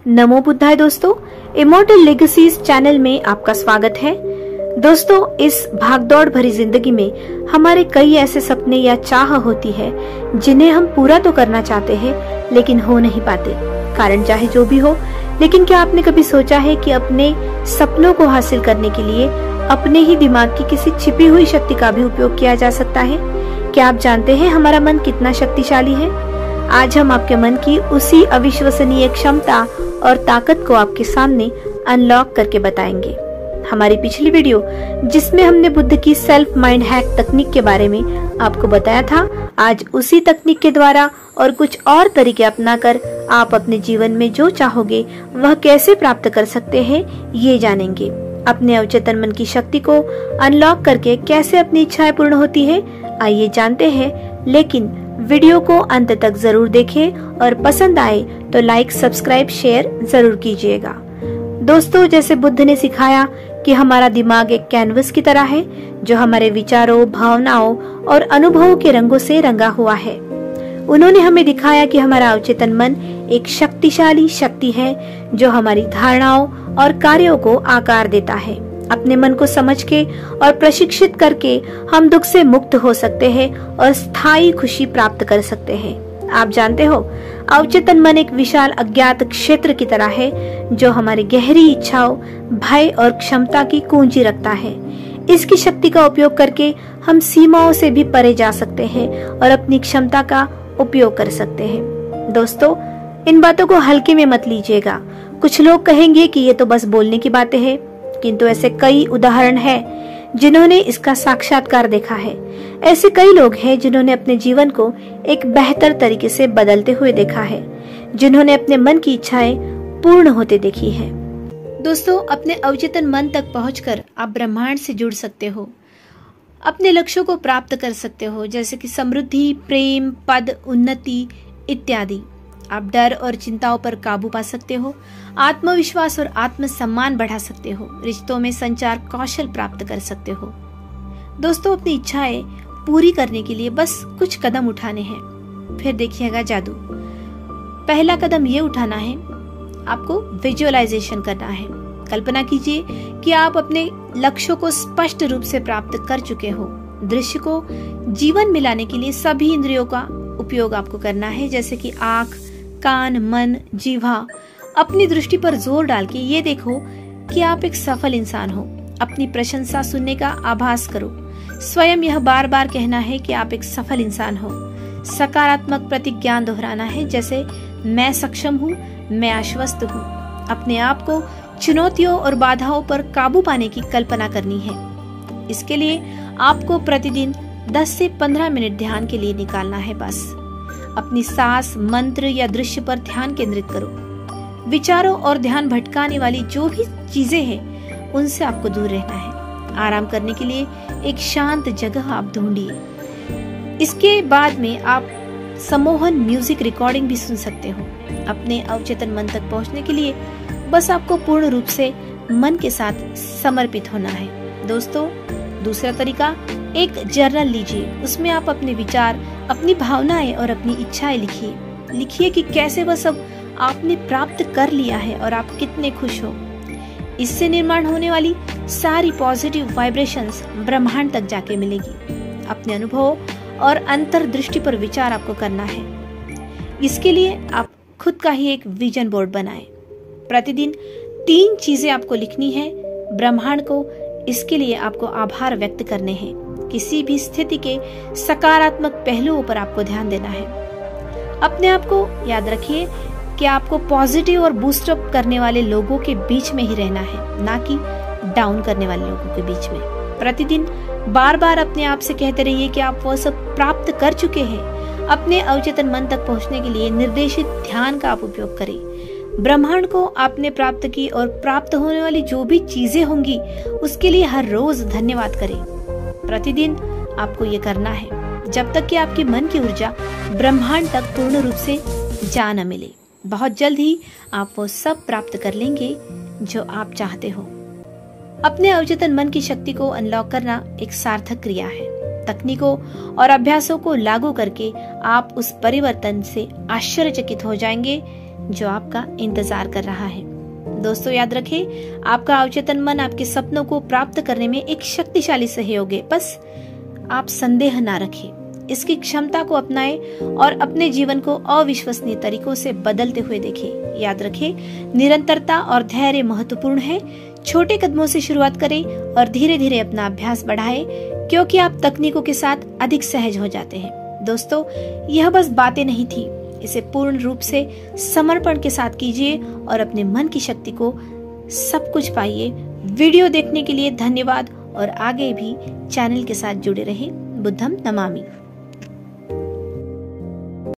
नमो बुद्धाय दोस्तों, immortal legacies channel में आपका स्वागत है। दोस्तों, इस भागदौड़ भरी जिंदगी में हमारे कई ऐसे सपने या चाह होती है जिन्हें हम पूरा तो करना चाहते हैं लेकिन हो नहीं पाते, कारण चाहे जो भी हो। लेकिन क्या आपने कभी सोचा है कि अपने सपनों को हासिल करने के लिए अपने ही दिमाग की किसी छिपी हुई शक्ति का भी उपयोग किया जा सकता है? क्या आप जानते हैं हमारा मन कितना शक्तिशाली है? आज हम आपके मन की उसी अविश्वसनीय क्षमता और ताकत को आपके सामने अनलॉक करके बताएंगे। हमारी पिछली वीडियो जिसमें हमने बुद्ध की सेल्फ माइंड हैक तकनीक के बारे में आपको बताया था, आज उसी तकनीक के द्वारा और कुछ और तरीके अपनाकर आप अपने जीवन में जो चाहोगे वह कैसे प्राप्त कर सकते हैं, ये जानेंगे। अपने अवचेतन मन की शक्ति को अनलॉक करके कैसे अपनी इच्छाएं पूर्ण होती है, आइए जानते हैं। लेकिन वीडियो को अंत तक जरूर देखें और पसंद आए तो लाइक, सब्सक्राइब, शेयर जरूर कीजिएगा। दोस्तों, जैसे बुद्ध ने सिखाया कि हमारा दिमाग एक कैनवस की तरह है जो हमारे विचारों, भावनाओं और अनुभवों के रंगों से रंगा हुआ है। उन्होंने हमें दिखाया कि हमारा अवचेतन मन एक शक्तिशाली शक्ति है जो हमारी धारणाओं और कार्यों को आकार देता है। अपने मन को समझ के और प्रशिक्षित करके हम दुख से मुक्त हो सकते हैं और स्थायी खुशी प्राप्त कर सकते हैं। आप जानते हो, अवचेतन मन एक विशाल अज्ञात क्षेत्र की तरह है जो हमारी गहरी इच्छाओं, भय और क्षमता की कुंजी रखता है। इसकी शक्ति का उपयोग करके हम सीमाओं से भी परे जा सकते हैं और अपनी क्षमता का उपयोग कर सकते हैं। दोस्तों, इन बातों को हल्के में मत लीजिएगा। कुछ लोग कहेंगे कि ये तो बस बोलने की बातें हैं, किंतु ऐसे कई उदाहरण हैं जिन्होंने इसका साक्षात्कार देखा है। ऐसे कई लोग हैं जिन्होंने अपने जीवन को एक बेहतर तरीके से बदलते हुए देखा है, जिन्होंने अपने मन की इच्छाएं पूर्ण होते देखी है। दोस्तों, अपने अवचेतन मन तक पहुंचकर आप ब्रह्मांड से जुड़ सकते हो, अपने लक्ष्यों को प्राप्त कर सकते हो, जैसे कि समृद्धि, प्रेम, पद, उन्नति इत्यादि। आप डर और चिंताओं पर काबू पा सकते हो, आत्मविश्वास और आत्मसम्मान बढ़ा सकते हो, रिश्तों में संचार कौशल प्राप्त कर सकते हो। दोस्तों, अपनी इच्छाएं पूरी करने के लिए बस कुछ कदम उठाने हैं, फिर देखिएगा जादू। पहला कदम ये उठाना है, आपको विजुअलाइजेशन करना है। कल्पना कीजिए कि आप अपने लक्ष्यों को स्पष्ट रूप से प्राप्त कर चुके हो। दृश्य को जीवन में लाने के लिए सभी इंद्रियों का उपयोग आपको करना है, जैसे कि आँख, कान, मन, जीवा। अपनी दृष्टि पर जोर डाल के ये देखो कि आप एक सफल इंसान हो। अपनी प्रशंसा सुनने का आभास करो। स्वयं यह बार बार कहना है कि आप एक सफल इंसान हो। सकारात्मक प्रतिज्ञा दोहराना है, जैसे मैं सक्षम हूँ, मैं आश्वस्त हूँ। अपने आप को चुनौतियों और बाधाओं पर काबू पाने की कल्पना करनी है। इसके लिए आपको प्रतिदिन 10 से 15 मिनट ध्यान के लिए निकालना है। बस अपनी सांस, मंत्र या दृश्य पर ध्यान केंद्रित करो। विचारों और ध्यान भटकाने वाली जो भी चीजें हैं उनसे आपको दूर रहना है। आराम करने के लिए एक शांत जगह आप ढूंढिए। इसके बाद में आप सम्मोहन म्यूजिक रिकॉर्डिंग भी सुन सकते हो। अपने अवचेतन मन तक पहुंचने के लिए बस आपको पूर्ण रूप से मन के साथ समर्पित होना है। दोस्तों, दूसरा तरीका, एक जर्नल लीजिए। उसमें आप अपने विचार, अपनी भावनाएं और अपनी इच्छाएं लिखिए कि कैसे वह सब आपने प्राप्त कर लिया है और आप कितने खुश हो। इससे निर्माण होने वाली सारी पॉजिटिव वाइब्रेशंस ब्रह्मांड तक जाके मिलेगी। अपने अनुभव और अंतर्दृष्टि पर विचार आपको करना है। इसके लिए आप खुद का ही एक विजन बोर्ड बनाएं। प्रतिदिन 3 चीजें आपको लिखनी है ब्रह्मांड को। इसके लिए आपको आभार व्यक्त करने हैं। किसी भी स्थिति के सकारात्मक पहलुओं पर आपको ध्यान देना है। अपने आप को याद रखिए कि आपको पॉजिटिव और बूस्ट अप करने वाले लोगों के बीच में ही रहना है, ना कि डाउन करने वाले लोगों के बीच में। प्रतिदिन बार बार अपने आप से कहते रहिए कि आप वह सब प्राप्त कर चुके हैं। अपने अवचेतन मन तक पहुंचने के लिए निर्देशित ध्यान का आप उपयोग करें। ब्रह्मांड को आपने प्राप्त की और प्राप्त होने वाली जो भी चीजें होंगी उसके लिए हर रोज धन्यवाद करें। प्रतिदिन आपको ये करना है जब तक कि आपके मन की ऊर्जा ब्रह्मांड तक पूर्ण रूप से जा न मिले। बहुत जल्द ही आप वो सब प्राप्त कर लेंगे जो आप चाहते हो। अपने अवचेतन मन की शक्ति को अनलॉक करना एक सार्थक क्रिया है। तकनीकों और अभ्यासों को लागू करके आप उस परिवर्तन से आश्चर्यचकित हो जाएंगे जो आपका इंतजार कर रहा है। दोस्तों याद रखें, आपका अवचेतन मन आपके सपनों को प्राप्त करने में एक शक्तिशाली सहयोग है। बस आप संदेह ना रखें, इसकी क्षमता को अपनाएं और अपने जीवन को अविश्वसनीय तरीकों से बदलते हुए देखें। याद रखें, निरंतरता और धैर्य महत्वपूर्ण है। छोटे कदमों से शुरुआत करें और धीरे धीरे अपना अभ्यास बढ़ाएं, क्योंकि आप तकनीकों के साथ अधिक सहज हो जाते हैं। दोस्तों, यह बस बातें नहीं थी, इसे पूर्ण रूप से समर्पण के साथ कीजिए और अपने मन की शक्ति को सब कुछ पाइए। वीडियो देखने के लिए धन्यवाद और आगे भी चैनल के साथ जुड़े रहें। बुद्धम नमामि।